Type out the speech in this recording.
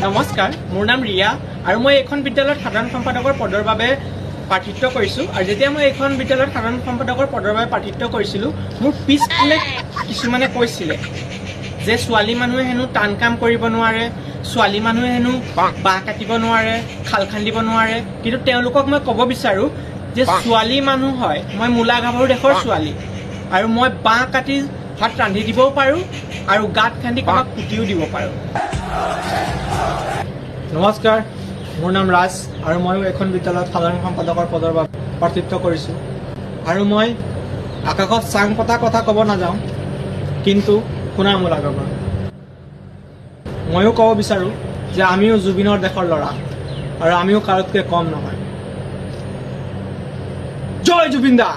নমস্কাৰ, মোৰ নাম ৰিয়া আৰু মই এইখন বিদ্যালয়ত সাধাৰণ সম্পাদকৰ পদৰ বাবে প্ৰাৰ্থিত্ব কৰিছোঁ। আৰু যেতিয়া মই এইখন বিদ্যালয়ত সাধাৰণ সম্পাদকৰ পদৰ বাবে প্ৰাৰ্থিত্ব কৰিছিলোঁ, মোৰ পিছফালে কিছুমানে কৈছিলে যে ছোৱালী মানুহে হেনো টান কাম কৰিব নোৱাৰে, ছোৱালী মানুহে হেনো বাঁহ কাটিব নোৱাৰে, খাল খান্দিব নোৱাৰে। কিন্তু তেওঁলোকক মই ক'ব বিচাৰোঁ যে ছোৱালী মানুহ হয়, মই মূলা গাভৰু দেশৰ ছোৱালী, আৰু মই বাঁহ কাটি ভাত ৰান্ধি দিবও পাৰোঁ আৰু গাঁত খান্দি কাৰোবাক পুতিও দিব পাৰোঁ। নমস্কাৰ, মোৰ নাম ৰাজ আৰু ময়ো এখন বিদ্যালয়ত সাধাৰণ সম্পাদকৰ পদৰ বাবে প্ৰাৰ্থিত্ব কৰিছোঁ। আৰু মই আকাশত চাং পতা কথা ক'ব নাযাওঁ, কিন্তু শুনা মূলা গাভৰু। ময়ো ক'ব বিচাৰোঁ যে আমিও জুবিনৰ দেশৰ ল'ৰা আৰু আমিও কাৰোতকৈ কম নহয়। জয় জুবিন দা।